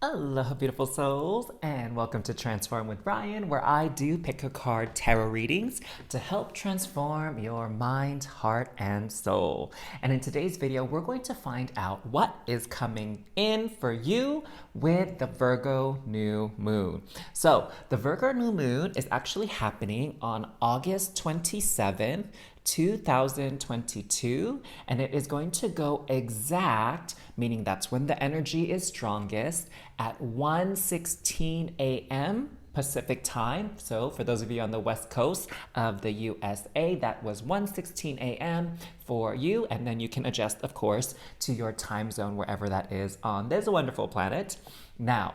Aloha, beautiful souls, and welcome to Transform with Ryan, where I do pick a card tarot readings to help transform your mind, heart, and soul. And in today's video, we're going to find out what is coming in for you with the Virgo New Moon. So, the Virgo New Moon is actually happening on August 27th, 2022, and it is going to go exact, meaning that's when the energy is strongest, at 1:16 a.m. Pacific time. So for those of you on the west coast of the USA, that was 1:16 a.m. for you, and then you can adjust, of course, to your time zone wherever that is on this wonderful planet. Now,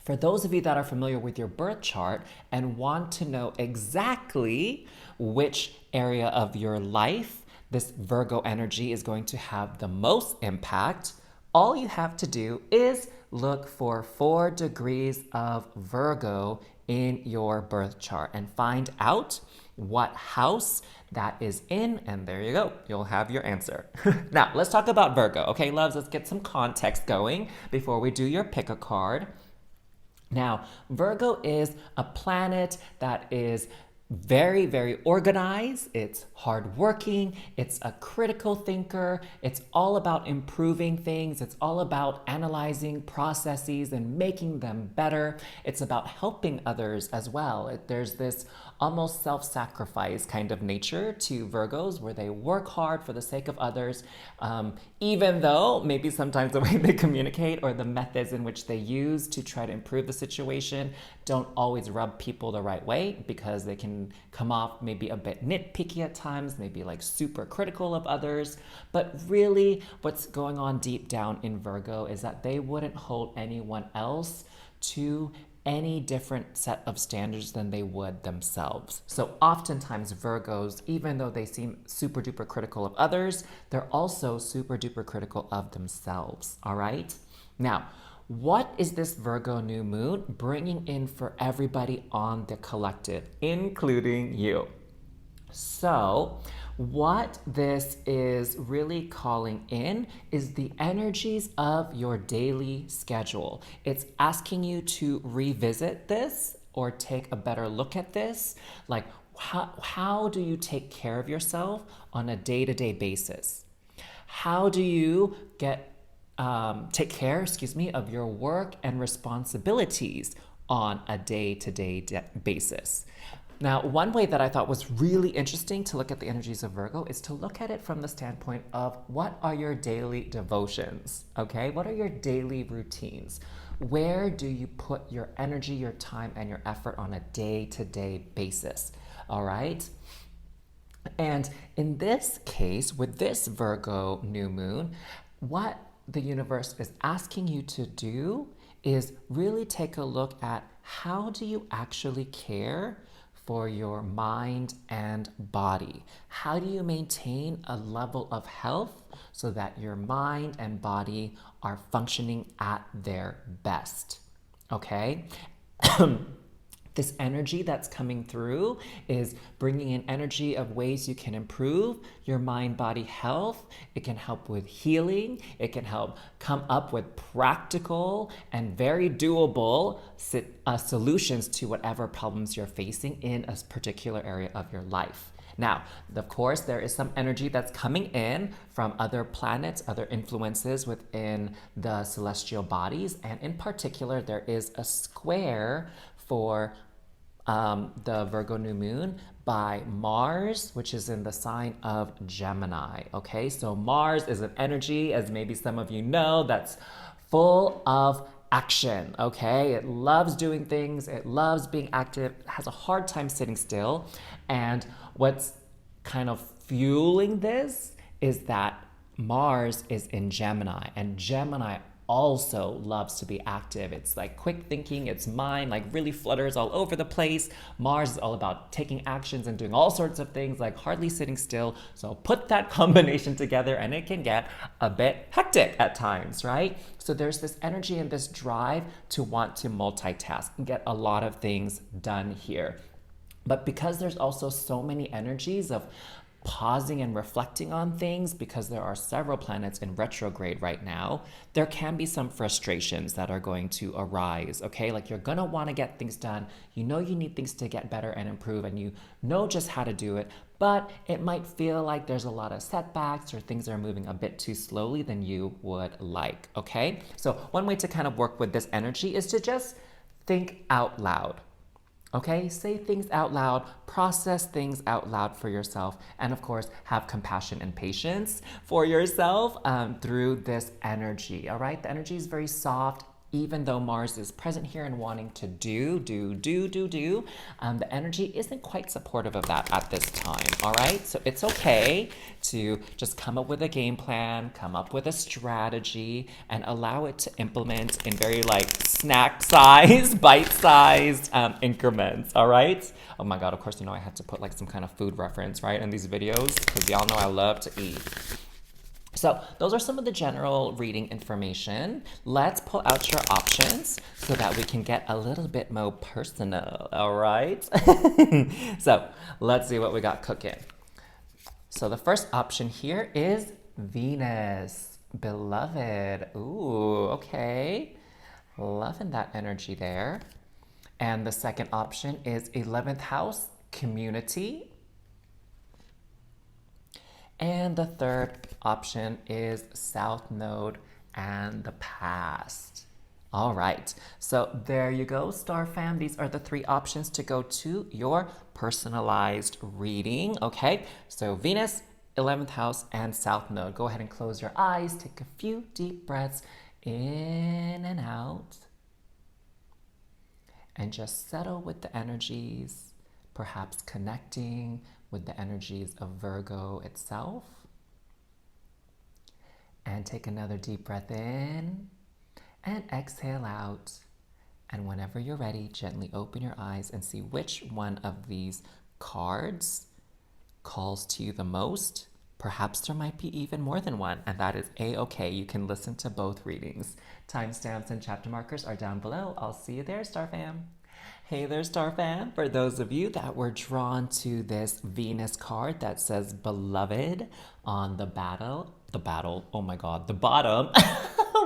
for those of you that are familiar with your birth chart and want to know exactly which area of your life this Virgo energy is going to have the most impact, all you have to do is look for 4 degrees of Virgo in your birth chart and find out what house that is in, and there you go. You'll have your answer. Now, let's talk about Virgo. Okay, loves, let's get some context going before we do your pick a card. Now, Virgo is a planet that is very, very organized. It's hardworking. It's a critical thinker. It's all about improving things. It's all about analyzing processes and making them better. It's about helping others as well. There's this almost self-sacrifice kind of nature to Virgos where they work hard for the sake of others, even though maybe sometimes the way they communicate or the methods in which they use to try to improve the situation don't always rub people the right way, because they can come off maybe a bit nitpicky at times, maybe like super critical of others. But really what's going on deep down in Virgo is that they wouldn't hold anyone else to any different set of standards than they would themselves. So oftentimes Virgos, even though they seem super duper critical of others, they're also super duper critical of themselves, all right? Now, what is this Virgo new moon bringing in for everybody on the collective, including you? So, what this is really calling in is the energies of your daily schedule. It's asking you to revisit this or take a better look at this. Like, how do you take care of yourself on a day-to-day basis? How do you take care, of your work and responsibilities on a day-to-day basis? Now, one way that I thought was really interesting to look at the energies of Virgo is to look at it from the standpoint of what are your daily devotions, okay? What are your daily routines? Where do you put your energy, your time, and your effort on a day-to-day basis, all right? And in this case, with this Virgo new moon, what the universe is asking you to do is really take a look at how do you actually care for your mind and body? How do you maintain a level of health so that your mind and body are functioning at their best? Okay? This energy that's coming through is bringing in energy of ways you can improve your mind-body health. It can help with healing. It can help come up with practical and very doable solutions to whatever problems you're facing in a particular area of your life. Now, of course, there is some energy that's coming in from other planets, other influences within the celestial bodies, and in particular, there is a square for the Virgo new moon by Mars, which is in the sign of Gemini. Okay, so Mars is an energy, as maybe some of you know, that's full of action. Okay, it loves doing things, it loves being active, it has a hard time sitting still. And what's kind of fueling this is that Mars is in Gemini, and Gemini also loves to be active. It's like quick thinking, its mind like really flutters all over the place. Mars is all about taking actions and doing all sorts of things, like hardly sitting still. So put that combination together and it can get a bit hectic at times, right? So there's this energy and this drive to want to multitask and get a lot of things done here. But because there's also so many energies of pausing and reflecting on things, because there are several planets in retrograde right now, there can be some frustrations that are going to arise, okay? Like you're gonna wanna get things done. You know you need things to get better and improve, and you know just how to do it, but it might feel like there's a lot of setbacks or things are moving a bit too slowly than you would like, okay? So one way to kind of work with this energy is to just think out loud. Okay, say things out loud, process things out loud for yourself, and of course, have compassion and patience for yourself through this energy. All right, the energy is very soft. Even though Mars is present here and wanting to do, the energy isn't quite supportive of that at this time, all right? So it's okay to just come up with a game plan, come up with a strategy, and allow it to implement in very like snack-sized, bite-sized increments, all right? Oh my God, of course, you know I had to put like some kind of food reference, right, in these videos, because y'all know I love to eat. So those are some of the general reading information. Let's pull out your options so that we can get a little bit more personal, all right? So let's see what we got cooking. So the first option here is Venus, beloved. Ooh, okay. Loving that energy there. And the second option is 11th house, community. And the third option is South Node and the past. All right, so there you go, Star Fam. These are the three options to go to your personalized reading, okay? So Venus, 11th house, and South Node. Go ahead and close your eyes, take a few deep breaths in and out, and just settle with the energies, perhaps connecting with the energies of Virgo itself. And take another deep breath in and exhale out. And whenever you're ready, gently open your eyes and see which one of these cards calls to you the most. Perhaps there might be even more than one, and that is a-okay. You can listen to both readings. Timestamps and chapter markers are down below. I'll see you there, Star Fam. Hey there, Star Fam. For those of you that were drawn to this Venus card that says beloved on the bottom,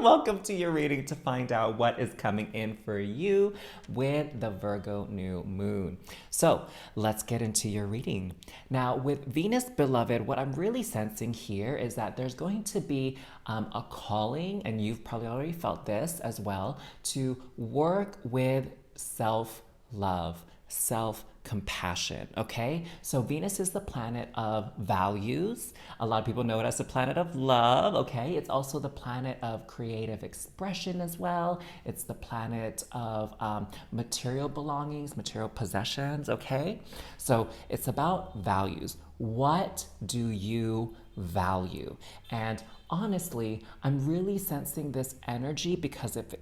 welcome to your reading to find out what is coming in for you with the Virgo New Moon. So let's get into your reading. Now with Venus beloved, what I'm really sensing here is that there's going to be a calling, and you've probably already felt this as well, to work with self-love, self-compassion, okay? So Venus is the planet of values. A lot of people know it as the planet of love, okay? It's also the planet of creative expression as well. It's the planet of material belongings, material possessions, okay? So it's about values. What do you value? And honestly, I'm really sensing this energy because of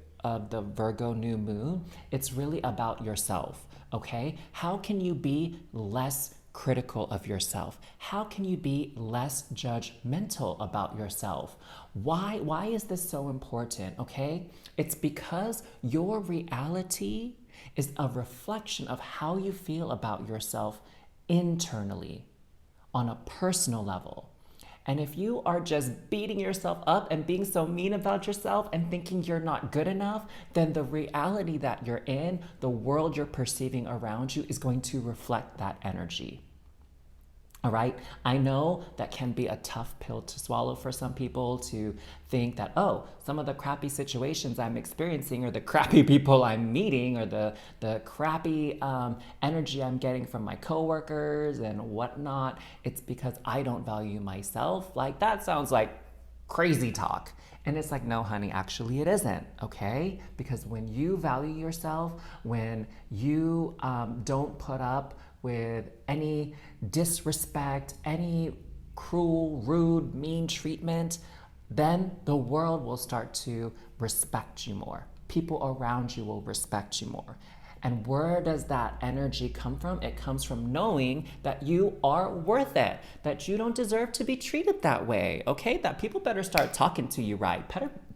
the Virgo New Moon. It's really about yourself, okay? How can you be less critical of yourself? How can you be less judgmental about yourself? Why is this so important, okay? It's because your reality is a reflection of how you feel about yourself internally on a personal level. And if you are just beating yourself up and being so mean about yourself and thinking you're not good enough, then the reality that you're in, the world you're perceiving around you, is going to reflect that energy. All right, I know that can be a tough pill to swallow for some people, to think that, oh, some of the crappy situations I'm experiencing, or the crappy people I'm meeting, or the crappy energy I'm getting from my coworkers and whatnot, it's because I don't value myself. Like, that sounds like crazy talk. And it's like, no, honey, actually it isn't, okay? Because when you value yourself, when you don't put up with any disrespect, any cruel, rude, mean treatment, then the world will start to respect you more. People around you will respect you more. And where does that energy come from? It comes from knowing that you are worth it, that you don't deserve to be treated that way, okay? That people better start talking to you right.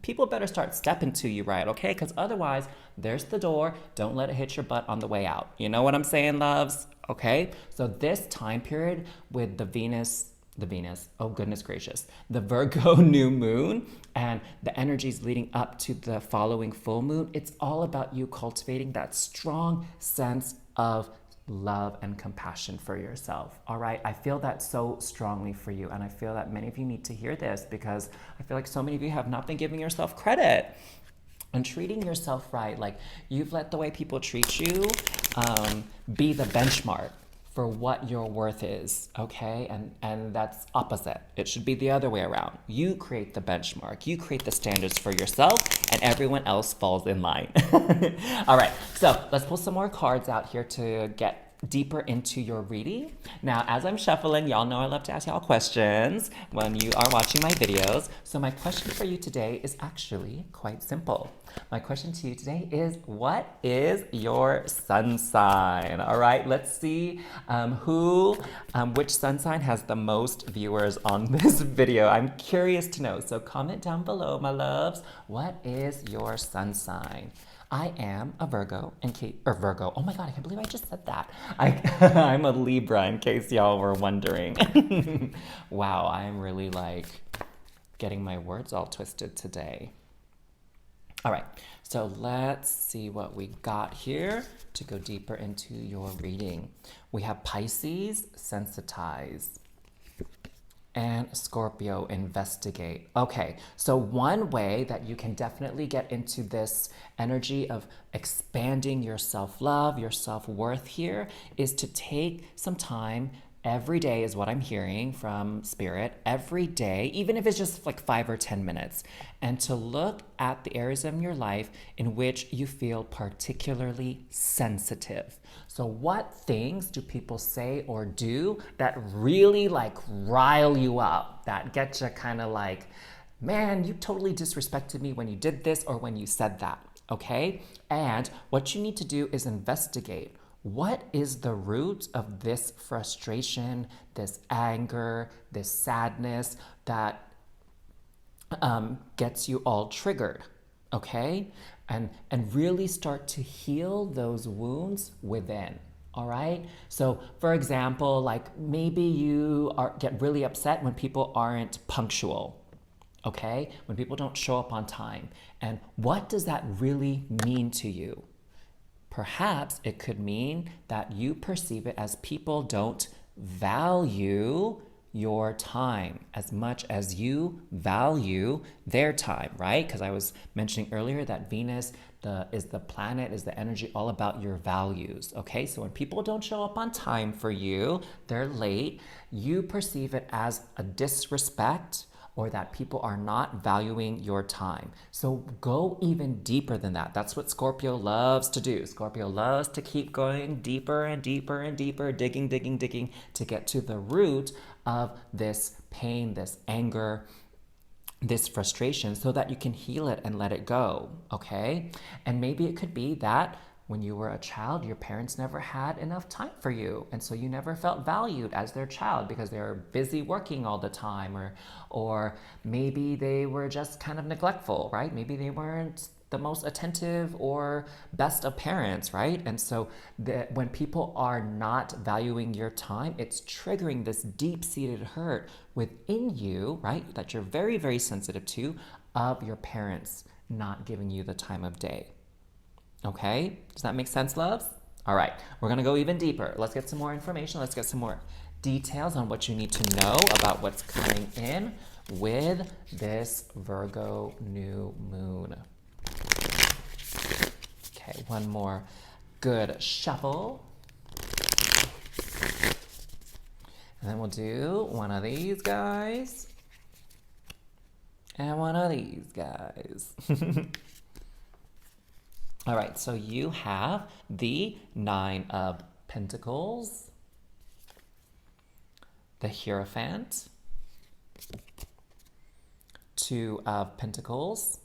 People better start stepping to you right, okay? Because otherwise, there's the door. Don't let it hit your butt on the way out. You know what I'm saying, loves? Okay? So this time period with the Venus the Venus, oh goodness gracious, the Virgo new moon and the energies leading up to the following full moon, it's all about you cultivating that strong sense of love and compassion for yourself. All right, I feel that so strongly for you, and I feel that many of you need to hear this because I feel like so many of you have not been giving yourself credit and treating yourself right. Like, you've let the way people treat you be the benchmark for what your worth is, okay? And that's opposite. It should be the other way around. You create the benchmark, you create the standards for yourself, and everyone else falls in line. All right, so let's pull some more cards out here to get deeper into your reading. Now, as I'm shuffling, y'all know I love to ask y'all questions when you are watching my videos. So my question for you today is actually quite simple. My question to you today is, what is your sun sign? All right, let's see which sun sign has the most viewers on this video. I'm curious to know. So comment down below, my loves. What is your sun sign? I am a Virgo, Virgo. Oh my God, I can't believe I just said that. I'm a Libra, in case y'all were wondering. Wow, I'm really like getting my words all twisted today. All right, so let's see what we got here to go deeper into your reading. We have Pisces, sensitize, and Scorpio, investigate. Okay, so one way that you can definitely get into this energy of expanding your self-love, your self-worth here, is to take some time every day, is what I'm hearing from Spirit, every day, even if it's just like 5 or 10 minutes, and to look at the areas of your life in which you feel particularly sensitive. So what things do people say or do that really like rile you up, that get you kind of like, man, you totally disrespected me when you did this or when you said that, okay? And what you need to do is investigate. What is the root of this frustration, this anger, this sadness that gets you all triggered, okay? And really start to heal those wounds within, all right? So for example, like maybe you get really upset when people aren't punctual, okay? When people don't show up on time. And what does that really mean to you? Perhaps it could mean that you perceive it as people don't value your time as much as you value their time, right? Because I was mentioning earlier that Venus is the planet, is the energy all about your values, okay? So when people don't show up on time for you, they're late, you perceive it as a disrespect or that people are not valuing your time. So go even deeper than that. That's what Scorpio loves to do. Scorpio loves to keep going deeper and deeper and deeper, digging to get to the root of this pain, this anger, this frustration, so that you can heal it and let it go, okay? And maybe it could be that when you were a child, your parents never had enough time for you, and so you never felt valued as their child because they were busy working all the time, or maybe they were just kind of neglectful, right? Maybe they weren't the most attentive or best of parents, right? And so when people are not valuing your time, it's triggering this deep-seated hurt within you, right? That you're very, very sensitive to, of your parents not giving you the time of day. Okay, does that make sense, loves? All right, we're gonna go even deeper. Let's get some more information. Let's get some more details on what you need to know about what's coming in with this Virgo new moon. Okay, one more good shuffle. And then we'll do one of these guys and one of these guys. All right, so you have the 9 of Pentacles, the Hierophant, 2 of Pentacles.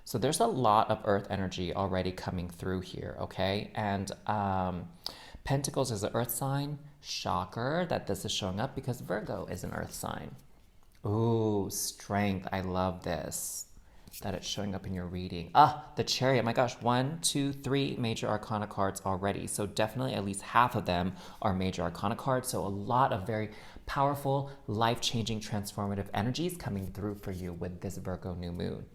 So there's a lot of earth energy already coming through here, okay? And Pentacles is an earth sign. Shocker that this is showing up because Virgo is an earth sign. Ooh, strength. I love this, that it's showing up in your reading. The Chariot. My gosh, 1, 2, 3 major arcana cards already. So definitely at least half of them are major arcana cards. So a lot of very powerful, life-changing, transformative energies coming through for you with this Virgo new moon.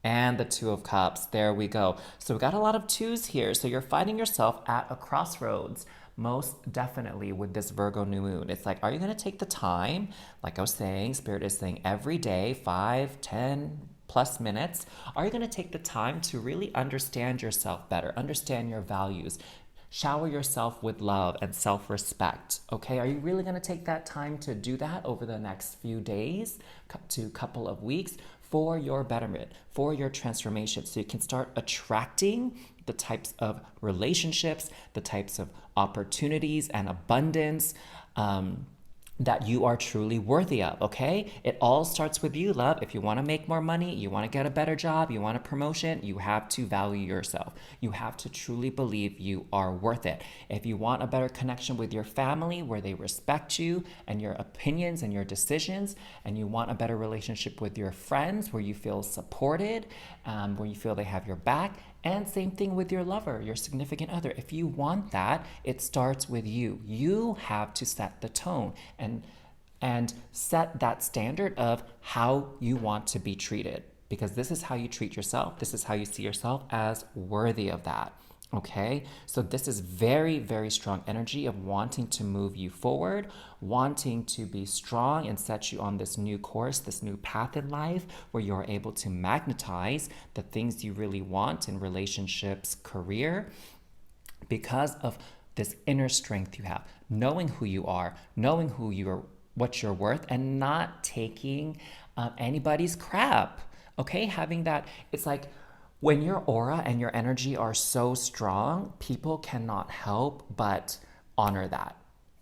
And the Two of Cups, there we go. So we got a lot of twos here. So you're finding yourself at a crossroads, most definitely with this Virgo new moon. It's like, are you going to take the time? Like I was saying, Spirit is saying every day, 5, 10 plus minutes. Are you going to take the time to really understand yourself better, understand your values, shower yourself with love and self-respect? Okay, are you really going to take that time to do that over the next few days to couple of weeks for your betterment, for your transformation, so you can start attracting the types of relationships, the types of opportunities and abundance that you are truly worthy of, okay? It all starts with you, love. If you want to make more money, you want to get a better job, you want a promotion, you have to value yourself. You have to truly believe you are worth it. If you want a better connection with your family where they respect you and your opinions and your decisions, and you want a better relationship with your friends where you feel supported, where you feel they have your back, and same thing with your lover, your significant other. If you want that, it starts with you. You have to set the tone and set that standard of how you want to be treated, because this is how you treat yourself. This is how you see yourself as worthy of that. Okay, so this is very, very strong energy of wanting to move you forward, wanting to be strong and set you on this new course, this new path in life where you're able to magnetize the things you really want in relationships, career, because of this inner strength you have, knowing who you are, knowing who you are, what you're worth, and not taking anybody's crap. Okay, having that, it's like, when your aura and your energy are so strong, people cannot help but honor that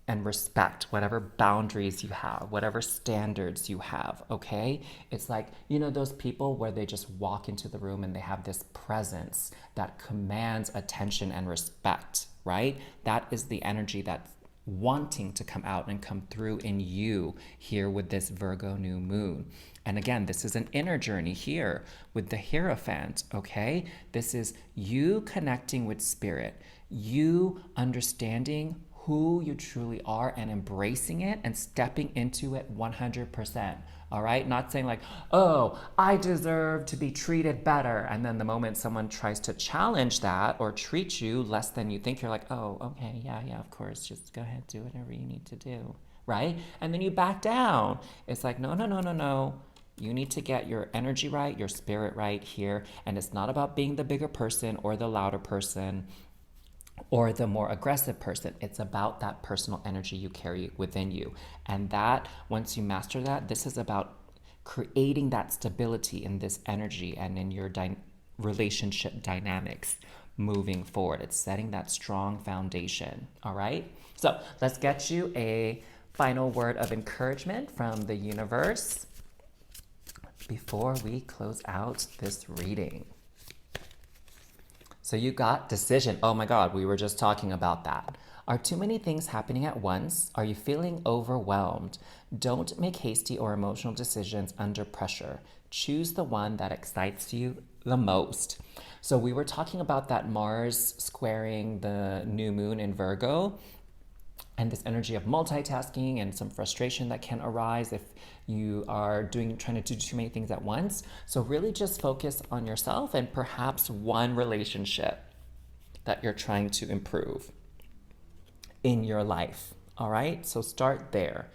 and respect whatever boundaries you have, whatever standards you have, okay? It's like, you know, those people where they just walk into the room and they have this presence that commands attention and respect, right? That is the energy that's wanting to come out and come through in you here with this Virgo new moon. And again, this is an inner journey here with the Hierophant, okay? This is you connecting with spirit, you understanding who you truly are and embracing it and stepping into it 100%, all right? Not saying like, oh, I deserve to be treated better. And then the moment someone tries to challenge that or treat you less than you think, you're like, oh, okay, yeah, of course, just go ahead, do whatever you need to do, right? And then you back down. It's like, no. You need to get your energy right, your spirit right here. And it's not about being the bigger person or the louder person or the more aggressive person. It's about that personal energy you carry within you. And that, once you master that, this is about creating that stability in this energy and in your relationship dynamics moving forward. It's setting that strong foundation, all right? So let's get you a final word of encouragement from the universe before we close out this reading. So you got decision. Oh my God, we were just talking about that. Are too many things happening at once? Are you feeling overwhelmed? Don't make hasty or emotional decisions under pressure. Choose the one that excites you the most. So we were talking about that Mars squaring the new moon in Virgo, and this energy of multitasking and some frustration that can arise if you are trying to do too many things at once. So really just focus on yourself and perhaps one relationship that you're trying to improve in your life, all right? So start there,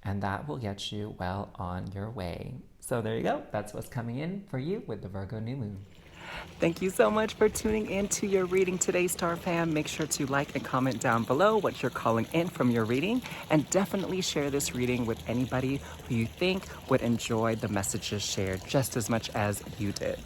and that will get you well on your way. So there you go. That's what's coming in for you with the Virgo new moon. Thank you so much for tuning in to your reading today, Star Fam. Make sure to like and comment down below what you're calling in from your reading, and definitely share this reading with anybody who you think would enjoy the messages shared just as much as you did.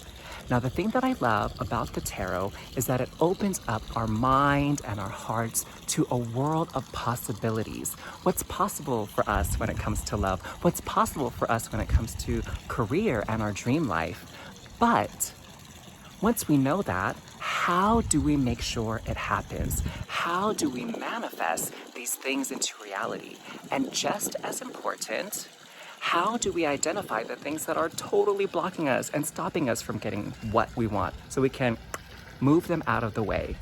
Now, the thing that I love about the tarot is that it opens up our mind and our hearts to a world of possibilities. What's possible for us when it comes to love? What's possible for us when it comes to career and our dream life? But once we know that, how do we make sure it happens? How do we manifest these things into reality? And just as important, how do we identify the things that are totally blocking us and stopping us from getting what we want so we can move them out of the way?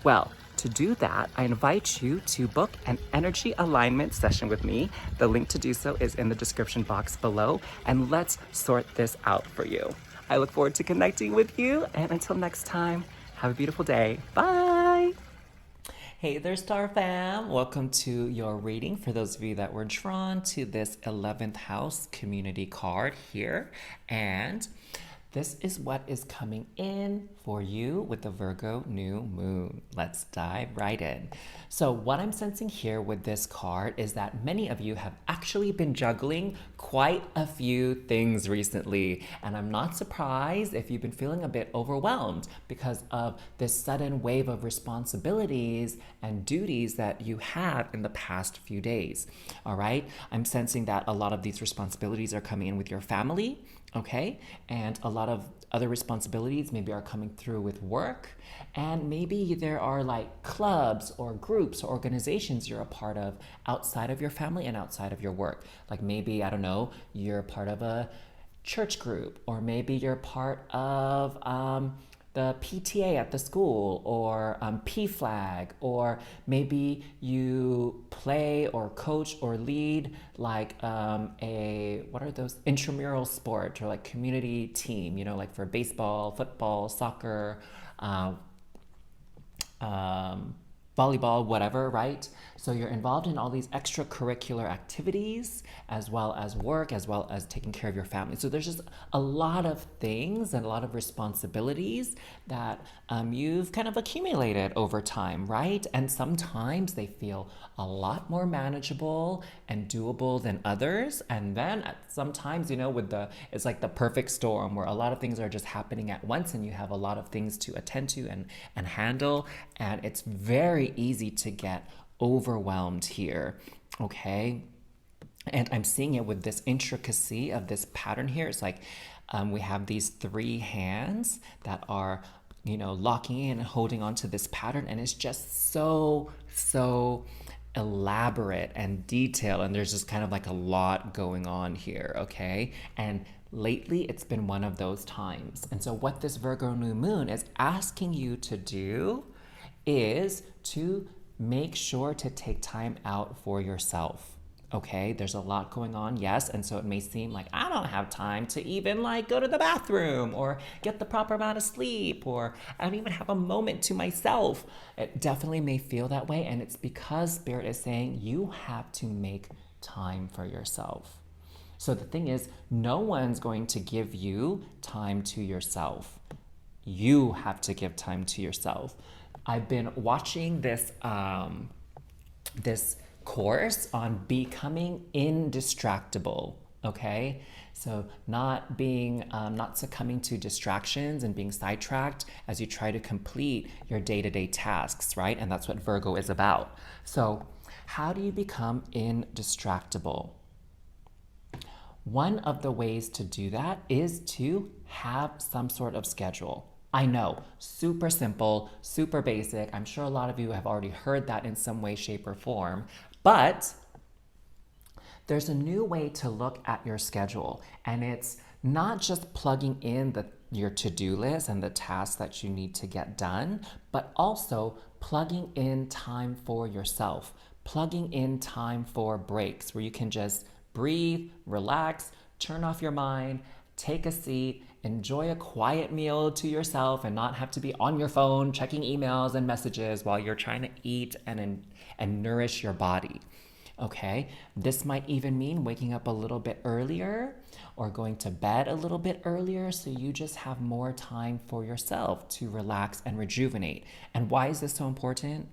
Well, to do that, I invite you to book an energy alignment session with me. The link to do so is in the description box below, and let's sort this out for you. I look forward to connecting with you, and until next time, have a beautiful day. Bye! Hey there, Star Fam! Welcome to your reading for those of you that were drawn to this 11th house community card here. And this is what is coming in for you with the Virgo New Moon. Let's dive right in. So what I'm sensing here with this card is that many of you have actually been juggling quite a few things recently. And I'm not surprised if you've been feeling a bit overwhelmed because of this sudden wave of responsibilities and duties that you have in the past few days. All right? I'm sensing that a lot of these responsibilities are coming in with your family. Okay, and a lot of other responsibilities maybe are coming through with work, and maybe there are like clubs or groups or organizations you're a part of outside of your family and outside of your work. Like maybe, I don't know, you're part of a church group, or maybe you're part of the PTA at the school, or PFLAG, or maybe you play or coach or lead like what are those, intramural sport or like community team, you know, like for baseball, football, soccer, volleyball, whatever, right? So you're involved in all these extracurricular activities as well as work, as well as taking care of your family. So there's just a lot of things and a lot of responsibilities that you've kind of accumulated over time, right? And sometimes they feel a lot more manageable and doable than others. And then sometimes, you know, it's like the perfect storm where a lot of things are just happening at once and you have a lot of things to attend to and handle. And it's very easy to get overwhelmed here, okay? And I'm seeing it with this intricacy of this pattern here. It's like we have these three hands that are, you know, locking in and holding on to this pattern, and it's just so elaborate and detailed, and there's just kind of like a lot going on here, okay? And lately it's been one of those times. And so what this Virgo New Moon is asking you to do is to make sure to take time out for yourself. Okay, there's a lot going on, yes, and so it may seem like I don't have time to even like go to the bathroom or get the proper amount of sleep, or I don't even have a moment to myself. It definitely may feel that way, and it's because Spirit is saying you have to make time for yourself. So the thing is, no one's going to give you time to yourself. You have to give time to yourself. I've been watching this course on becoming indistractable, okay? So not succumbing to distractions and being sidetracked as you try to complete your day-to-day tasks, right? And that's what Virgo is about. So how do you become indistractable? One of the ways to do that is to have some sort of schedule. I know, super simple, super basic. I'm sure a lot of you have already heard that in some way, shape, or form, but there's a new way to look at your schedule, and it's not just plugging in your to-do list and the tasks that you need to get done, but also plugging in time for yourself, plugging in time for breaks where you can just breathe, relax, turn off your mind, take a seat, enjoy a quiet meal to yourself, and not have to be on your phone checking emails and messages while you're trying to eat and nourish your body. Okay, this might even mean waking up a little bit earlier or going to bed a little bit earlier so you just have more time for yourself to relax and rejuvenate. And why is this so important?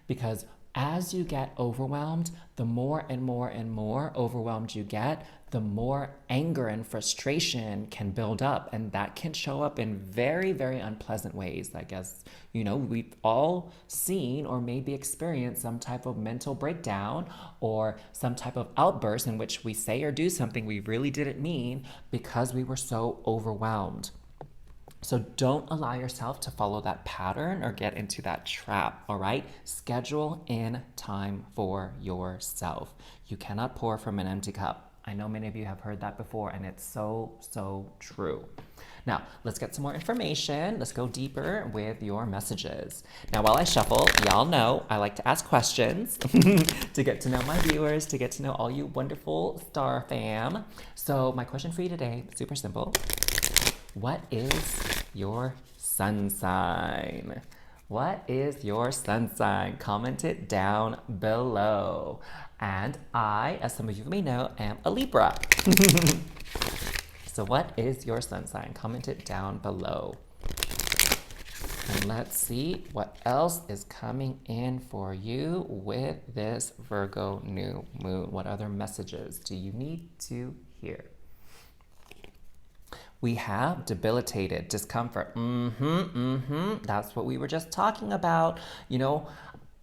Because as you get overwhelmed, the more and more and more overwhelmed you get, the more anger and frustration can build up. And that can show up in very, very unpleasant ways. I guess, you know, we've all seen or maybe experienced some type of mental breakdown or some type of outburst in which we say or do something we really didn't mean because we were so overwhelmed. So don't allow yourself to follow that pattern or get into that trap, all right? Schedule in time for yourself. You cannot pour from an empty cup. I know many of you have heard that before, and it's so, so true. Now, let's get some more information. Let's go deeper with your messages. Now, while I shuffle, y'all know I like to ask questions to get to know my viewers, to get to know all you wonderful star fam. So, my question for you today, super simple. What is your sun sign? What is your sun sign? Comment it down below. And I, as some of you may know, am a Libra. So what is your sun sign? Comment it down below. And let's see what else is coming in for you with this Virgo new moon. What other messages do you need to hear? We have debilitated, discomfort. That's what we were just talking about. You know,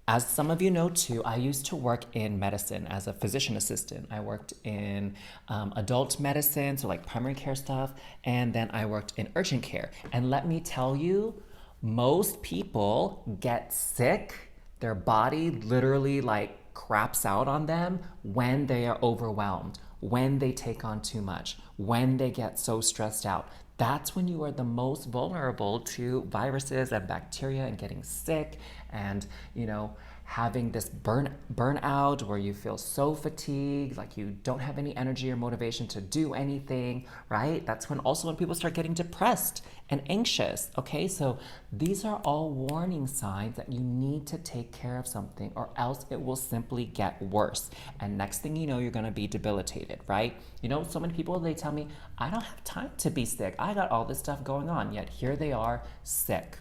as some of you know too, I used to work in medicine as a physician assistant. I worked in adult medicine, so like primary care stuff, and then I worked in urgent care. And let me tell you, most people get sick. Their body literally like craps out on them when they are overwhelmed, when they take on too much, when they get so stressed out. That's when you are the most vulnerable to viruses and bacteria and getting sick and, you know, having this burnout where you feel so fatigued, like you don't have any energy or motivation to do anything, right? That's when people start getting depressed and anxious, okay? So these are all warning signs that you need to take care of something or else it will simply get worse. And next thing you know, you're gonna be debilitated, right? You know, so many people, they tell me, I don't have time to be sick. I got all this stuff going on, yet here they are sick,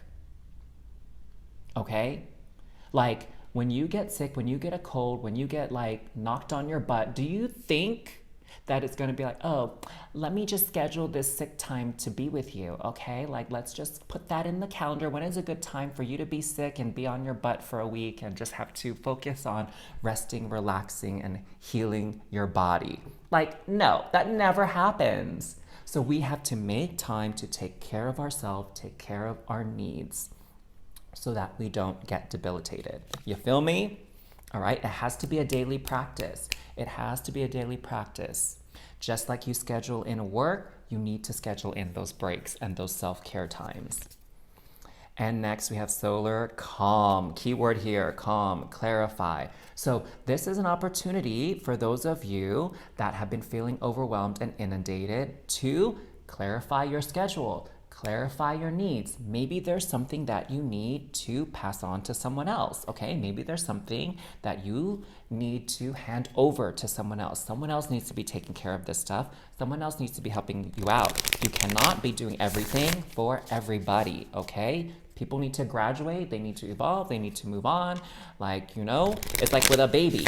okay? Like, when you get sick, when you get a cold, when you get like knocked on your butt, do you think that it's gonna be like, oh, let me just schedule this sick time to be with you, okay? Like, let's just put that in the calendar. When is a good time for you to be sick and be on your butt for a week and just have to focus on resting, relaxing, and healing your body? Like, no, that never happens. So we have to make time to take care of ourselves, take care of our needs, so that we don't get debilitated. You feel me? All right, it has to be a daily practice. It has to be a daily practice. Just like you schedule in work, you need to schedule in those breaks and those self-care times. And next we have solar calm. Keyword here, calm, clarify. So this is an opportunity for those of you that have been feeling overwhelmed and inundated to clarify your schedule. Clarify your needs. Maybe there's something that you need to pass on to someone else, okay? Maybe there's something that you need to hand over to someone else. Someone else needs to be taking care of this stuff. Someone else needs to be helping you out. You cannot be doing everything for everybody, okay? People need to graduate, they need to evolve, they need to move on. Like, you know, it's like with a baby.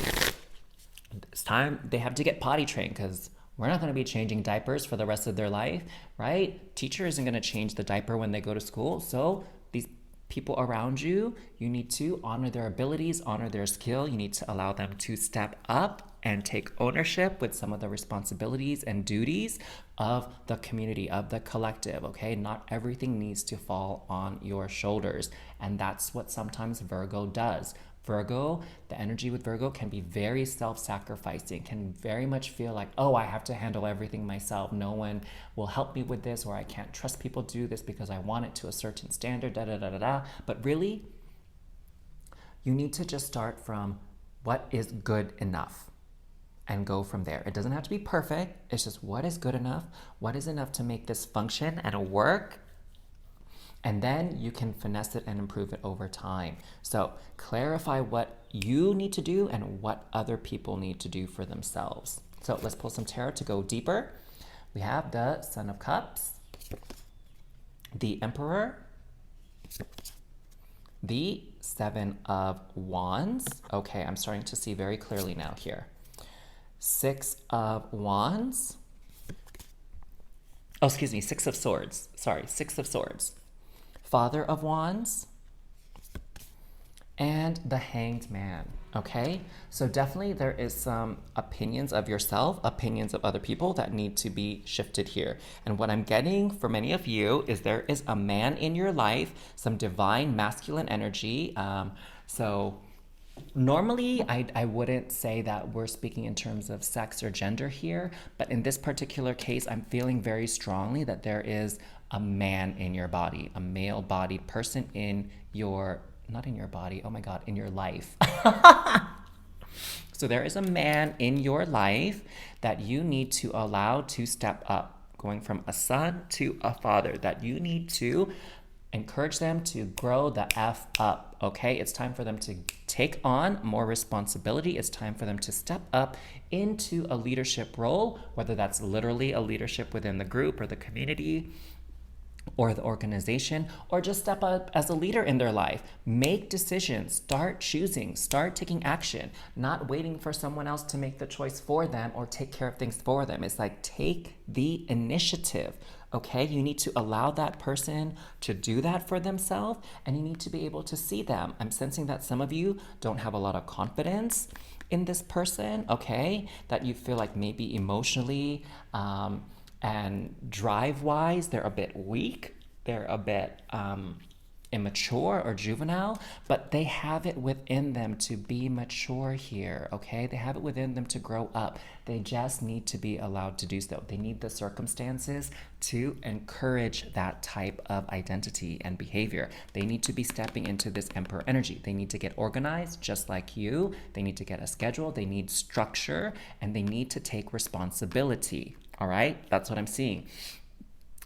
It's time they have to get potty trained because we're not going to be changing diapers for the rest of their life, right? Teacher isn't going to change the diaper when they go to school. So these people around you, you need to honor their abilities, honor their skill. You need to allow them to step up and take ownership with some of the responsibilities and duties of the community, of the collective, okay? Not everything needs to fall on your shoulders. And that's what sometimes Virgo does. Virgo, the energy with Virgo can be very self-sacrificing, can very much feel like, oh, I have to handle everything myself. No one will help me with this, or I can't trust people to do this because I want it to a certain standard, da-da-da-da-da. But really, you need to just start from what is good enough and go from there. It doesn't have to be perfect. It's just what is good enough, what is enough to make this function and work. And then you can finesse it and improve it over time. So clarify what you need to do and what other people need to do for themselves. So let's pull some tarot to go deeper. We have the Son of Cups, the Emperor, the Seven of Wands. Okay, I'm starting to see very clearly now here. Six of Wands. Oh, excuse me, Six of Swords. Sorry, Six of Swords. Father of Wands, and the Hanged Man, okay? So definitely there is some opinions of yourself, opinions of other people that need to be shifted here. And what I'm getting for many of you is there is a man in your life, some divine masculine energy. So normally, I wouldn't say that we're speaking in terms of sex or gender here, but in this particular case, I'm feeling very strongly that there is a man in your body, a male-bodied person in your, not in your body, oh my God, in your life. So there is a man in your life that you need to allow to step up, going from a son to a father, that you need to encourage them to grow the F up, okay? It's time for them to take on more responsibility. It's time for them to step up into a leadership role, whether that's literally a leadership within the group or the community or the organization, or just step up as a leader in their life. Make decisions, start choosing, start taking action, not waiting for someone else to make the choice for them or take care of things for them. It's like, take the initiative, okay? You need to allow that person to do that for themselves, and you need to be able to see them. I'm sensing that some of you don't have a lot of confidence in this person, okay? That you feel like maybe emotionally, and drive-wise, they're a bit weak. They're a bit immature or juvenile, but they have it within them to be mature here, okay? They have it within them to grow up. They just need to be allowed to do so. They need the circumstances to encourage that type of identity and behavior. They need to be stepping into this Emperor energy. They need to get organized just like you. They need to get a schedule. They need structure, and they need to take responsibility. All right, that's what I'm seeing.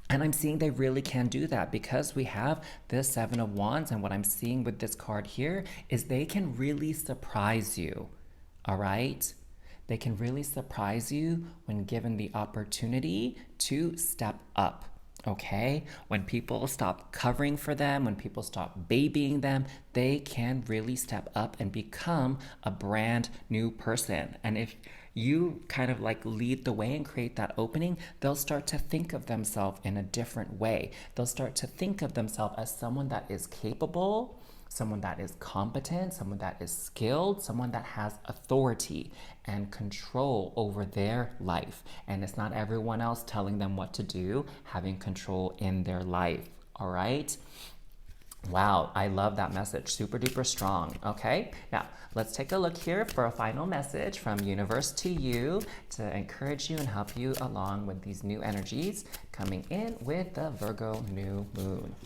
And I'm seeing they really can do that because we have the Seven of Wands. And what I'm seeing with this card here is they can really surprise you. All right, they can really surprise you when given the opportunity to step up. Okay, when people stop covering for them, when people stop babying them, they can really step up and become a brand new person. And if you kind of like lead the way and create that opening, they'll start to think of themselves in a different way. They'll start to think of themselves as someone that is capable, someone that is competent, someone that is skilled, someone that has authority and control over their life. And it's not everyone else telling them what to do, having control in their life. All right? Wow, I love that message. Super duper strong. Okay, now let's take a look here for a final message from universe to you to encourage you and help you along with these new energies coming in with the Virgo new moon.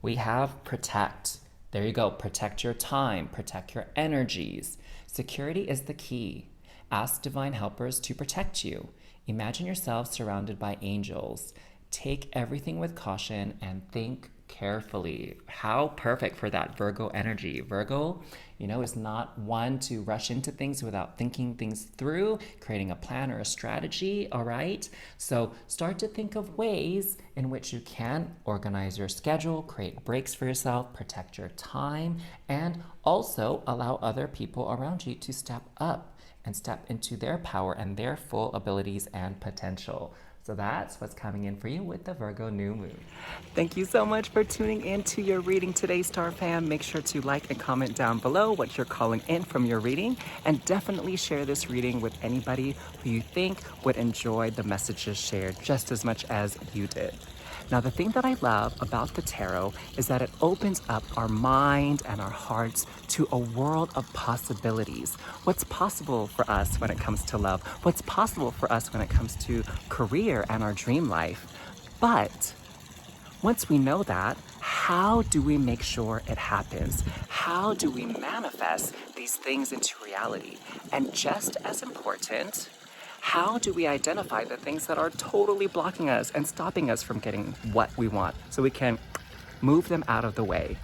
We have protect. There you go. Protect your time, protect your energies. Security is the key. Ask divine helpers to protect you. Imagine yourself surrounded by angels. Take everything with caution and think carefully. How perfect for that Virgo energy. Virgo, is not one to rush into things without thinking things through, creating a plan or a strategy, all right? So start to think of ways in which you can organize your schedule, create breaks for yourself, protect your time, and also allow other people around you to step up and step into their power and their full abilities and potential. So that's what's coming in for you with the Virgo new moon. Thank you so much for tuning in to your reading today, Star Fam. Make sure to like and comment down below what you're calling in from your reading, and definitely share this reading with anybody who you think would enjoy the messages shared just as much as you did. Now, the thing that I love about the tarot is that it opens up our mind and our hearts to a world of possibilities. What's possible for us when it comes to love? What's possible for us when it comes to career and our dream life? But once we know that, how do we make sure it happens? How do we manifest these things into reality? And just as important, how do we identify the things that are totally blocking us and stopping us from getting what we want so we can move them out of the way?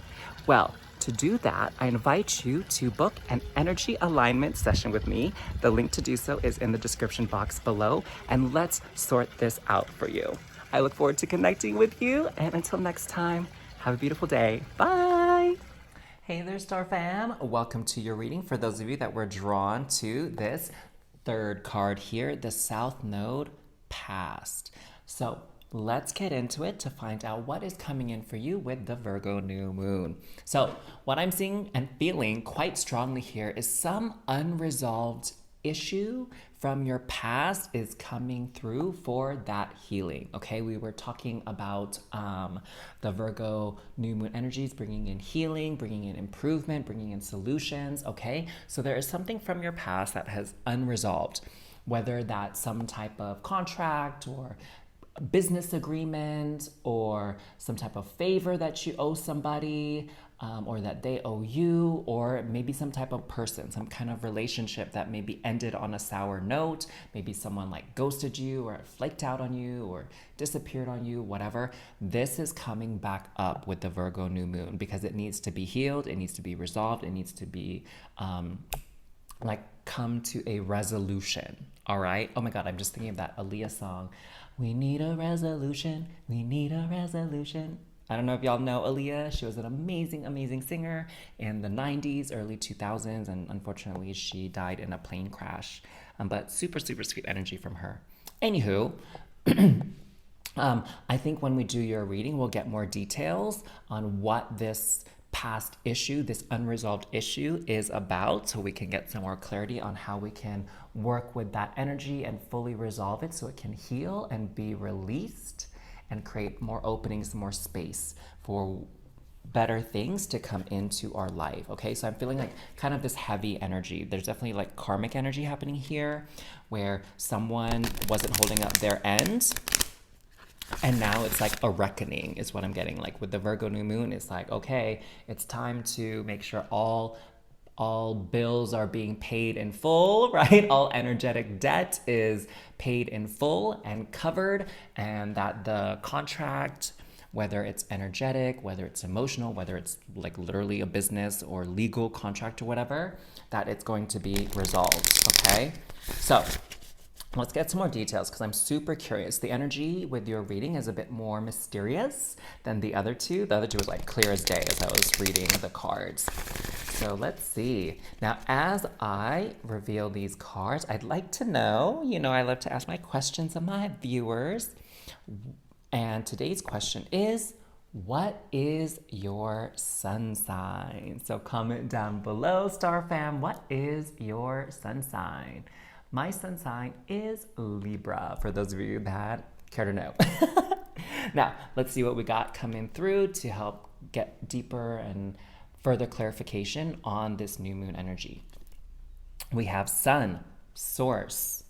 Well, to do that, I invite you to book an energy alignment session with me. The link to do so is in the description box below, and let's sort this out for you. I look forward to connecting with you, and until next time, have a beautiful day. Bye! Hey there, Star Fam. Welcome to your reading. For those of you that were drawn to this third card here, the South Node Past. So let's get into it to find out what is coming in for you with the Virgo new moon. So what I'm seeing and feeling quite strongly here is some unresolved issue from your past is coming through for that healing. Okay, we were talking about the Virgo new moon energies bringing in healing, bringing in improvement, bringing in solutions. Okay, so there is something from your past that has unresolved, whether that's some type of contract or business agreement or some type of favor that you owe somebody, or that they owe you, or maybe some type of person, some kind of relationship that maybe ended on a sour note. Maybe someone like ghosted you or flaked out on you or disappeared on you, whatever. This is coming back up with the Virgo new moon because it needs to be healed, it needs to be resolved, it needs to be come to a resolution. All right. Oh my God, I'm just thinking of that Aaliyah song. We need a resolution. We need a resolution. I don't know if y'all know Aaliyah. She was an amazing, amazing singer in the 90s, early 2000s, and unfortunately she died in a plane crash. But super, super sweet energy from her. Anywho, I think when we do your reading, we'll get more details on what this past issue, this unresolved issue is about, so we can get some more clarity on how we can work with that energy and fully resolve it so it can heal and be released and create more openings, more space for better things to come into our life. Okay, so I'm feeling like kind of this heavy energy. There's definitely like karmic energy happening here where someone wasn't holding up their end. And now it's like a reckoning is what I'm getting. Like with the Virgo new moon, it's like, okay, it's time to make sure all bills are being paid in full, right? All energetic debt is paid in full and covered, and that the contract, whether it's energetic, whether it's emotional, whether it's like literally a business or legal contract or whatever, that it's going to be resolved, okay? So let's get some more details because I'm super curious. The energy with your reading is a bit more mysterious than the other two. The other two was like clear as day as I was reading the cards. So let's see. Now, as I reveal these cards, I'd like to know, I love to ask my questions of my viewers. And today's question is, what is your sun sign? So comment down below, Star Fam, what is your sun sign? My sun sign is Libra, for those of you that care to know. Now, let's see what we got coming through to help get deeper and further clarification on this new moon energy. We have Sun, Source.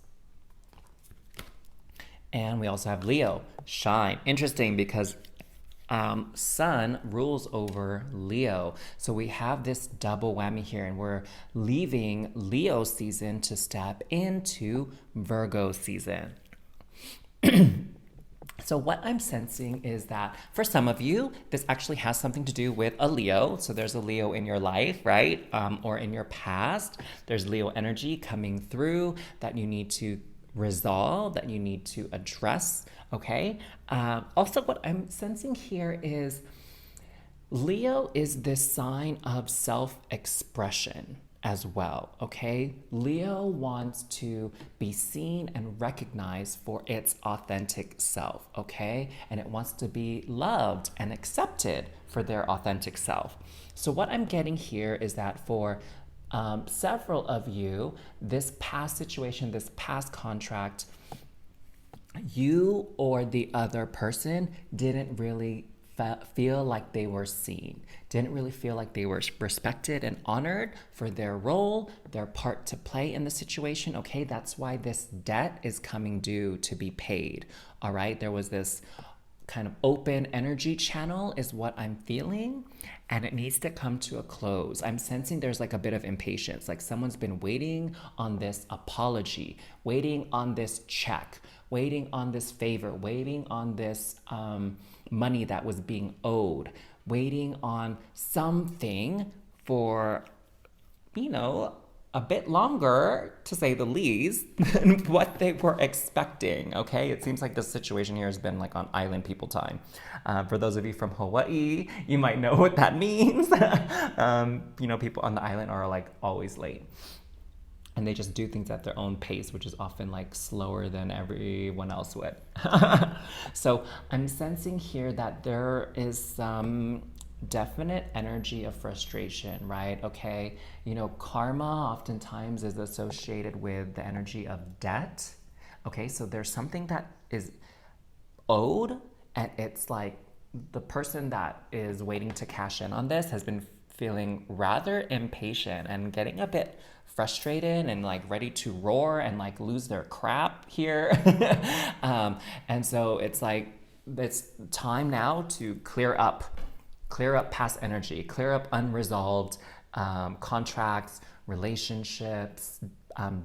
And we also have Leo, Shine. Interesting because Sun rules over Leo. So we have this double whammy here, and we're leaving Leo season to step into Virgo season. So what I'm sensing is that for some of you, this actually has something to do with a Leo. So there's a Leo in your life, right? Or in your past. There's Leo energy coming through that you need to resolve, that you need to address, okay? Also, what I'm sensing here is Leo is this sign of self-expression as well, okay? Leo wants to be seen and recognized for its authentic self, okay? And it wants to be loved and accepted for their authentic self. So what I'm getting here is that for several of you, this past situation, this past contract, you or the other person didn't really feel like they were seen, didn't really feel like they were respected and honored for their role, their part to play in the situation, okay? That's why this debt is coming due to be paid, all right? There was this kind of open energy channel is what I'm feeling, and it needs to come to a close. I'm sensing there's like a bit of impatience, like someone's been waiting on this apology, waiting on this check, waiting on this favor, waiting on this money that was being owed, waiting on something for, a bit longer, to say the least, than what they were expecting, okay? It seems like this situation here has been like on island people time. For those of you from Hawaii, you might know what that means. People on the island are like always late. And they just do things at their own pace, which is often like slower than everyone else would. So I'm sensing here that there is some definite energy of frustration, right? Okay, karma oftentimes is associated with the energy of debt. Okay, so there's something that is owed, and it's like the person that is waiting to cash in on this has been feeling rather impatient and getting a bit frustrated and like ready to roar and like lose their crap here. And so it's like it's time now to clear up past energy, clear up unresolved contracts, relationships,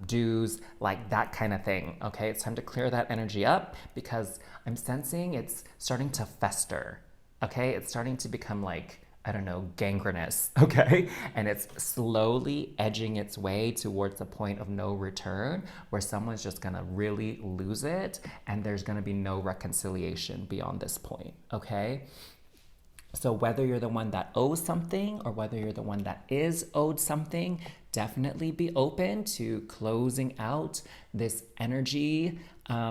dues, like that kind of thing. Okay, it's time to clear that energy up because I'm sensing it's starting to fester. Okay, it's starting to become like, I don't know, gangrenous, okay? And it's slowly edging its way towards the point of no return where someone's just gonna really lose it and there's gonna be no reconciliation beyond this point, okay? So whether you're the one that owes something or whether you're the one that is owed something, definitely be open to closing out this energy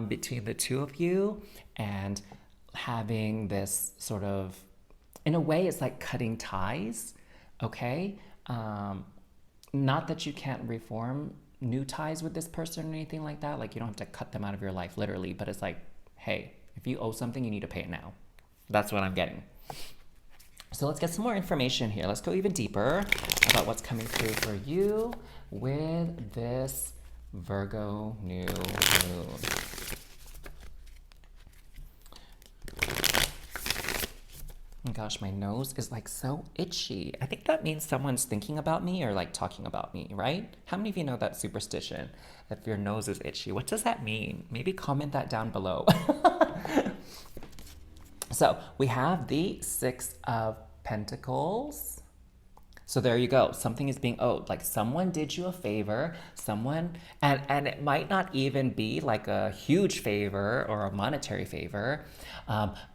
between the two of you and having this sort of, in a way, it's like cutting ties, okay? Not that you can't reform new ties with this person or anything like that. Like, you don't have to cut them out of your life, literally. But it's like, hey, if you owe something, you need to pay it now. That's what I'm getting. So let's get some more information here. Let's go even deeper about what's coming through for you with this Virgo New Moon. Oh gosh, my nose is like so itchy. I think that means someone's thinking about me or like talking about me, right? How many of you know that superstition? If your nose is itchy, what does that mean? Maybe comment that down below. So we have the Six of Pentacles. So there you go. Something is being owed. Like someone did you a favor, and it might not even be like a huge favor or a monetary favor,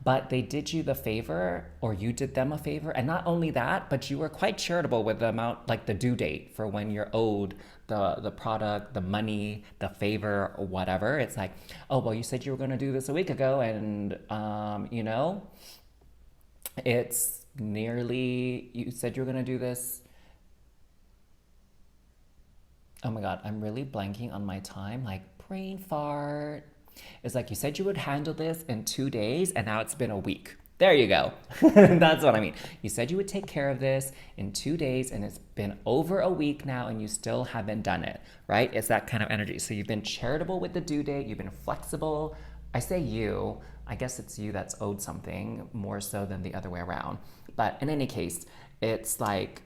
but they did you the favor or you did them a favor. And not only that, but you were quite charitable with the amount, like the due date for when you're owed the product, the money, the favor, or whatever. It's like, oh, well, you said you were going to do this a week ago and, it's nearly, you said you were going to do this. Oh my God, I'm really blanking on my time, like brain fart. It's like you said you would handle this in 2 days and now it's been a week. There you go. That's what I mean. You said you would take care of this in 2 days and it's been over a week now and you still haven't done it, right? It's that kind of energy. So you've been charitable with the due date. You've been flexible. I say you, I guess it's you that's owed something more so than the other way around. But in any case, it's like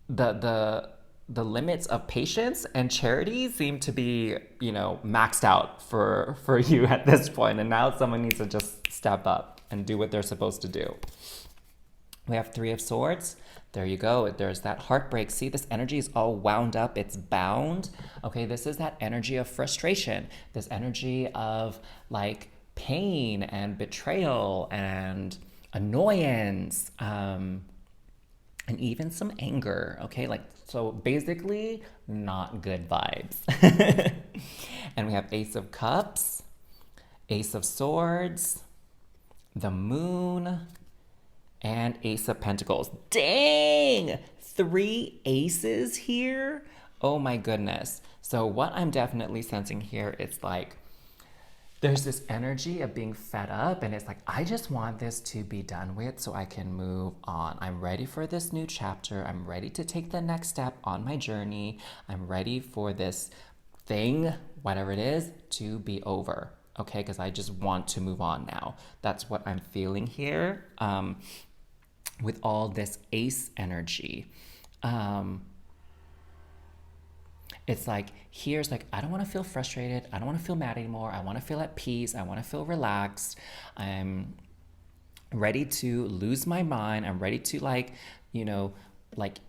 the limits of patience and charity seem to be, maxed out for you at this point. And now someone needs to just step up and do what they're supposed to do. We have Three of Swords. There you go. There's that heartbreak. See, this energy is all wound up. It's bound. Okay, this is that energy of frustration. This energy of like pain and betrayal and annoyance, and even some anger. Okay, like, so basically not good vibes. And we have Ace of Cups, Ace of Swords, the Moon, and Ace of Pentacles. Dang! 3 aces here? Oh my goodness. So what I'm definitely sensing here is like, there's this energy of being fed up and it's like, I just want this to be done with so I can move on. I'm ready for this new chapter. I'm ready to take the next step on my journey. I'm ready for this thing, whatever it is, to be over. Okay, because I just want to move on now. That's what I'm feeling here with all this ace energy. It's like, here's like, I don't want to feel frustrated. I don't want to feel mad anymore. I want to feel at peace. I want to feel relaxed. I'm ready to lose my mind. I'm ready to like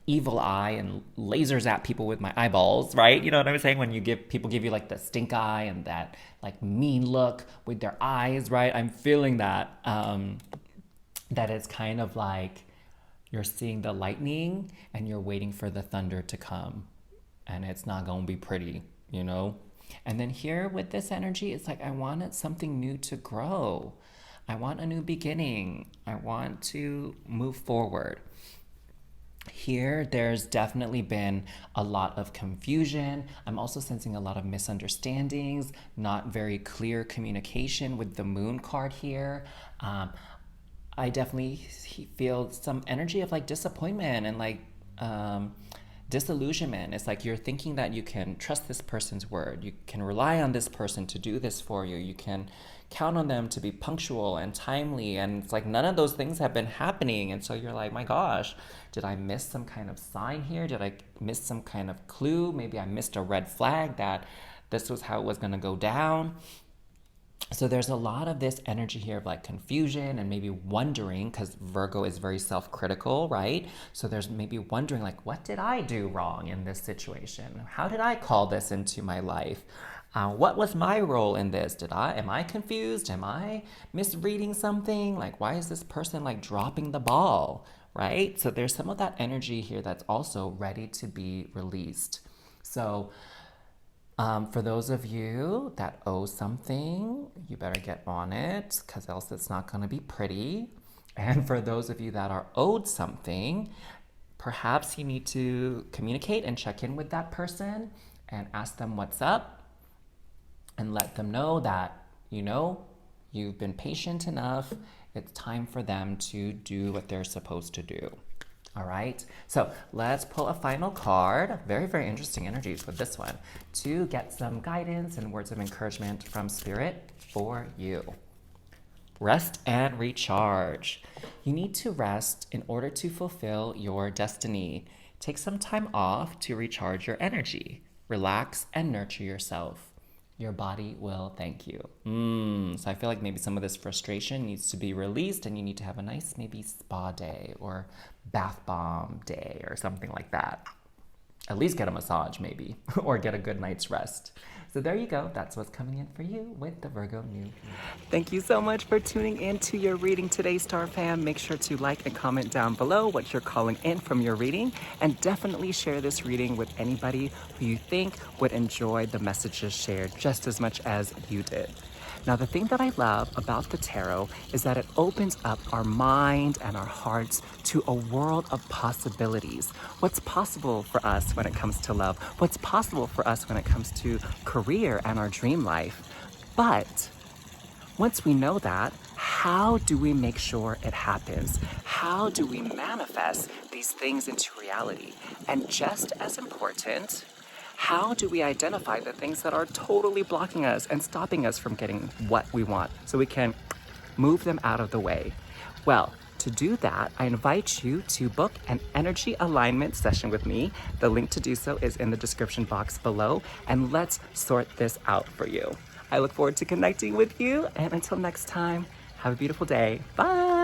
evil eye and lasers at people with my eyeballs, right? You know what I'm saying? When people give you like the stink eye and that like mean look with their eyes, right? I'm feeling that, that it's kind of like you're seeing the lightning and you're waiting for the thunder to come. And it's not going to be pretty, And then here with this energy, it's like I wanted something new to grow. I want a new beginning. I want to move forward. Here, there's definitely been a lot of confusion. I'm also sensing a lot of misunderstandings, not very clear communication with the Moon card here. I definitely feel some energy of like disappointment and like disillusionment. It's like you're thinking that you can trust this person's word. You can rely on this person to do this for you. You can count on them to be punctual and timely. And it's like none of those things have been happening. And so you're like, my gosh, did I miss some kind of sign here? Did I miss some kind of clue? Maybe I missed a red flag that this was how it was going to go down. So there's a lot of this energy here of like confusion and maybe wondering, because Virgo is very self-critical, right? So there's maybe wondering like, what did I do wrong in this situation? How did I call this into my life? What was my role in this? Am I confused? Am I misreading something? Like, why is this person like dropping the ball, right? So there's some of that energy here that's also ready to be released. So for those of you that owe something, you better get on it, because else it's not going to be pretty. And for those of you that are owed something, perhaps you need to communicate and check in with that person and ask them what's up and let them know that, you've been patient enough. It's time for them to do what they're supposed to do. All right, so let's pull a final card. Very, very interesting energies with this one to get some guidance and words of encouragement from Spirit for you. Rest and recharge. You need to rest in order to fulfill your destiny. Take some time off to recharge your energy. Relax and nurture yourself. Your body will thank you. So I feel like maybe some of this frustration needs to be released and you need to have a nice maybe spa day or bath bomb day or something like that. At least get a massage maybe, or get a good night's rest. So there you go. That's what's coming in for you with the Virgo New Moon. Thank you so much for tuning in to your reading today, Star Fam. Make sure to like and comment down below what you're calling in from your reading, and definitely share this reading with anybody who you think would enjoy the messages shared just as much as you did. Now, the thing that I love about the tarot is that it opens up our mind and our hearts to a world of possibilities. What's possible for us when it comes to love? What's possible for us when it comes to career and our dream life? But once we know that, how do we make sure it happens? How do we manifest these things into reality? And just as important, how do we identify the things that are totally blocking us and stopping us from getting what we want so we can move them out of the way? Well, to do that, I invite you to book an energy alignment session with me. The link to do so is in the description box below, and let's sort this out for you. I look forward to connecting with you, and until next time, have a beautiful day. Bye.